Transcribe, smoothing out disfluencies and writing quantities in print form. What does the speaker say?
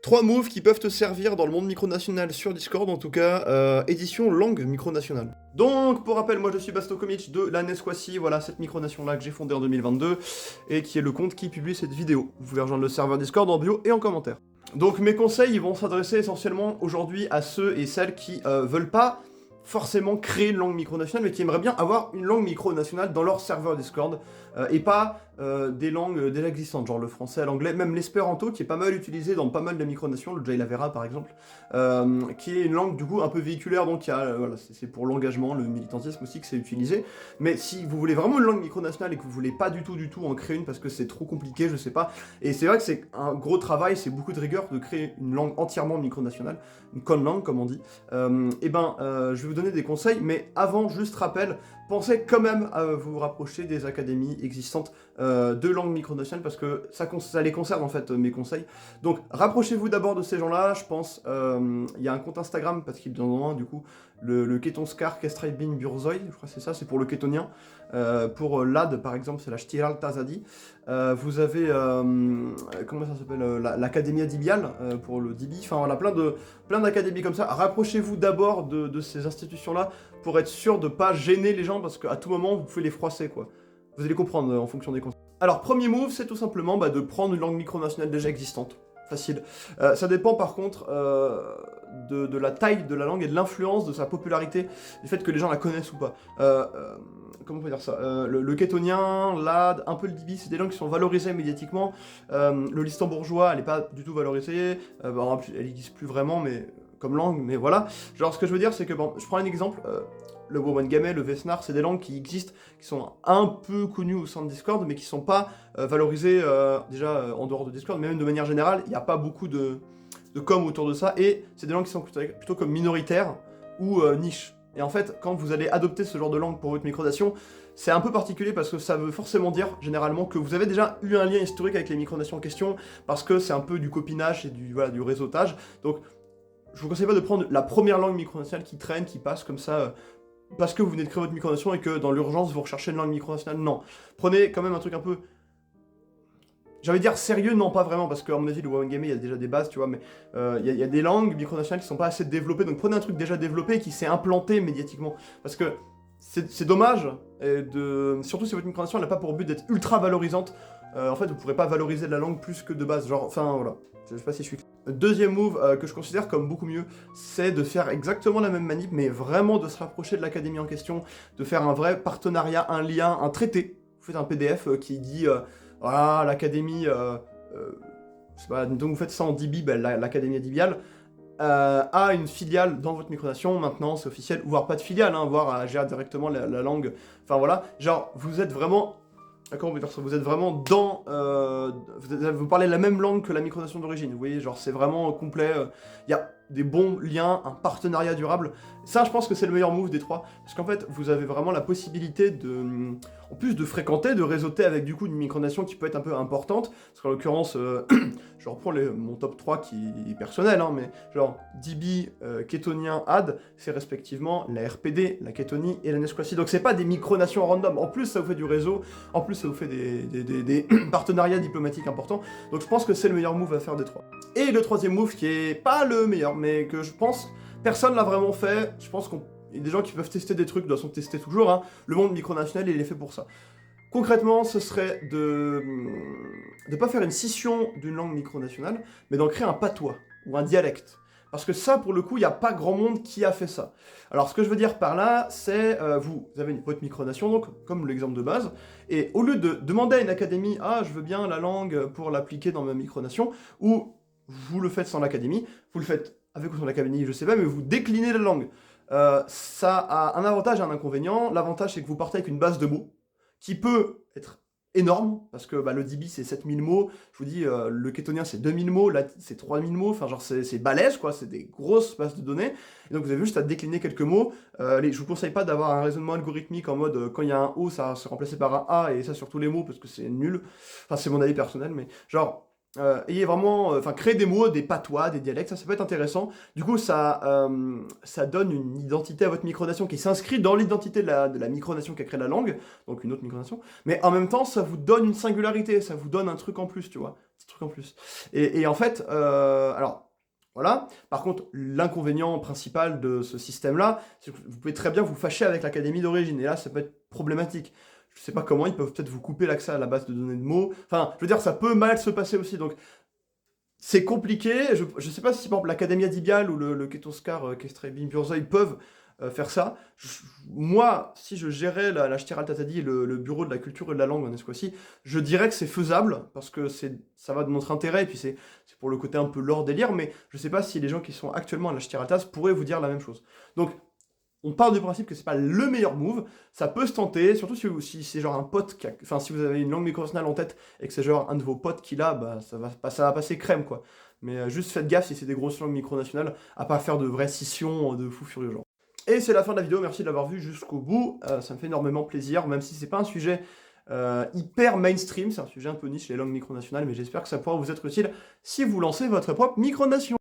3 moves qui peuvent te servir dans le monde micronational sur Discord, en tout cas, édition langue micronationale. Donc, pour rappel, moi je suis Bastokomic de la Nesquassi, voilà cette micronation-là que j'ai fondée en 2022, et qui est le compte qui publie cette vidéo. Vous pouvez rejoindre le serveur Discord en bio et en commentaire. Donc mes conseils, ils vont s'adresser essentiellement aujourd'hui à ceux et celles qui veulent pas forcément créer une langue micronationale, mais qui aimeraient bien avoir une langue micronationale dans leur serveur Discord, et pas des langues déjà existantes, genre le français, l'anglais, même l'espéranto, qui est pas mal utilisé dans pas mal de micronations, le Jailavera par exemple, qui est une langue du coup un peu véhiculaire, donc voilà, c'est pour l'engagement, le militantisme aussi que c'est utilisé, mais si vous voulez vraiment une langue micronationale et que vous voulez pas du tout en créer une parce que c'est trop compliqué, je sais pas, et c'est vrai que c'est un gros travail, c'est beaucoup de rigueur de créer une langue entièrement micronationale, une conlangue comme on dit, je vais vous donner des conseils, mais avant, juste rappel, pensez quand même à vous rapprocher des académies existantes de langue micronationale, parce que ça les concerne en fait, mes conseils. Donc rapprochez-vous d'abord de ces gens-là, je pense, il y a un compte Instagram, parce qu'il est dans un du coup, le Ketonskar Kestraibin Burzoy, je crois que c'est ça, c'est pour le kétonien. Pour l'AD par exemple, c'est la Shtiral Tazadi. Vous avez, comment ça s'appelle, l'Académie Dibial, pour le Dibi, enfin voilà, plein d'académies comme ça. Rapprochez-vous d'abord de ces institutions-là pour être sûr de pas gêner les gens, parce qu'à tout moment vous pouvez les froisser quoi. Vous allez comprendre en fonction des conseils. Alors premier move, c'est tout simplement de prendre une langue micronationale déjà existante. Facile. Ça dépend par contre de la taille de la langue et de l'influence de sa popularité, du fait que les gens la connaissent ou pas. Comment on peut dire ça, le kétonien, l'AD, un peu le dibi, c'est des langues qui sont valorisées médiatiquement. Le listembourgeois, elle n'est pas du tout valorisée. Elle n'existe plus vraiment, mais comme langue, mais voilà. Genre, ce que je veux dire, c'est que, bon, je prends un exemple. Le Womangamay, le Vesnar, c'est des langues qui existent, qui sont un peu connues au sein de Discord, mais qui sont pas valorisées déjà en dehors de Discord, mais même de manière générale, il n'y a pas beaucoup de com autour de ça, et c'est des langues qui sont plutôt comme minoritaires ou niches. Et en fait, quand vous allez adopter ce genre de langue pour votre micronation, c'est un peu particulier parce que ça veut forcément dire, généralement, que vous avez déjà eu un lien historique avec les micronations en question, parce que c'est un peu du copinage et du réseautage. Donc, je vous conseille pas de prendre la première langue micronationale qui traîne, qui passe comme ça, parce que vous venez de créer votre micronation et que dans l'urgence vous recherchez une langue micronationale. Non. Prenez quand même un truc un peu, j'ai envie de dire sérieux, non pas vraiment, parce qu'à mon avis le Womangamay il y a déjà des bases, tu vois, mais il y a des langues micronationales qui sont pas assez développées, donc prenez un truc déjà développé et qui s'est implanté médiatiquement, parce que c'est dommage, surtout si votre micronation n'a pas pour but d'être ultra valorisante, en fait vous pourrez pas valoriser la langue plus que de base, genre, enfin voilà, je sais pas si je suis clair. Deuxième move que je considère comme beaucoup mieux, c'est de faire exactement la même manip, mais vraiment de se rapprocher de l'académie en question, de faire un vrai partenariat, un lien, un traité. Vous faites un PDF qui dit, voilà, l'académie, donc vous faites ça en DB, l'académie Dibial, a une filiale dans votre micronation, maintenant c'est officiel, voire pas de filiale, hein, voire à gérer directement la langue, enfin voilà, genre vous êtes vraiment... Comment on peut dire ça, vous êtes vraiment dans... vous parlez la même langue que la micronation d'origine, vous voyez, genre c'est vraiment complet, il y a des bons liens, un partenariat durable. Ça, je pense que c'est le meilleur move des trois, parce qu'en fait, vous avez vraiment la possibilité de... En plus de fréquenter, de réseauter avec du coup une micronation qui peut être un peu importante, parce qu'en l'occurrence, je reprends mon top 3 qui est personnel, hein, mais genre Dibi, Kétonien, AD, c'est respectivement la RPD, la Kétonie et la Nesquassi. Donc c'est pas des micronations random, en plus ça vous fait du réseau, en plus ça vous fait des partenariats diplomatiques importants, donc je pense que c'est le meilleur move à faire des trois. Et le troisième move qui est pas le meilleur, mais que je pense personne l'a vraiment fait, je pense qu'il y a des gens qui peuvent tester des trucs, de toute façon tester toujours, hein. Le monde micronational il est fait pour ça. Concrètement, ce serait de pas faire une scission d'une langue micronationale, mais d'en créer un patois, ou un dialecte. Parce que ça, pour le coup, il n'y a pas grand monde qui a fait ça. Alors, ce que je veux dire par là, c'est, vous avez votre micronation, donc, comme l'exemple de base, et au lieu de demander à une académie, ah, je veux bien la langue pour l'appliquer dans ma micronation, ou vous le faites sans l'académie, vous le faites avec ou sans l'académie, je sais pas, mais vous déclinez la langue. Ça a un avantage et un inconvénient. L'avantage, c'est que vous partez avec une base de mots, qui peut être énorme, parce que le Dibi c'est 7000 mots, je vous dis, le kétonien c'est 2000 mots, là c'est 3000 mots, enfin genre c'est balèze quoi, c'est des grosses bases de données, et donc vous avez juste à décliner quelques mots. Je vous conseille pas d'avoir un raisonnement algorithmique en mode quand il y a un O ça se remplacer par un A, et ça sur tous les mots, parce que c'est nul, enfin c'est mon avis personnel, mais genre... ayez vraiment, créer des mots, des patois, des dialectes, ça peut être intéressant. Du coup, ça donne une identité à votre micronation qui s'inscrit dans l'identité de la micronation qui a créé la langue, donc une autre micronation. Mais en même temps, ça vous donne une singularité, ça vous donne un truc en plus, tu vois. petit truc en plus. Et en fait, alors, voilà. Par contre, l'inconvénient principal de ce système-là, c'est que vous pouvez très bien vous fâcher avec l'académie d'origine, et là, ça peut être problématique. Je sais pas comment, ils peuvent peut-être vous couper l'accès à la base de données de mots. Enfin, je veux dire, ça peut mal se passer aussi, donc c'est compliqué. Je sais pas si, par exemple, l'Academia Dibial ou le Ketoscar Kestrabim Burzoi peuvent faire ça. Moi, si je gérais la Shtiral Tatadi, le bureau de la culture et de la langue en Esquocie, je dirais que c'est faisable, parce que ça va de notre intérêt, et puis c'est pour le côté un peu lore délire, mais je sais pas si les gens qui sont actuellement à la Shtiral Tas pourraient vous dire la même chose. Donc, on part du principe que c'est pas le meilleur move, ça peut se tenter, surtout si c'est genre un pote enfin si vous avez une langue micronationale en tête et que c'est genre un de vos potes qui l'a, bah ça va passer crème quoi. Mais juste faites gaffe si c'est des grosses langues micronationales, à pas faire de vraies scissions de fous furieux genre. Et c'est la fin de la vidéo, merci de l'avoir vu jusqu'au bout, ça me fait énormément plaisir, même si c'est pas un sujet hyper mainstream, c'est un sujet un peu niche les langues micronationales, mais j'espère que ça pourra vous être utile si vous lancez votre propre micronation.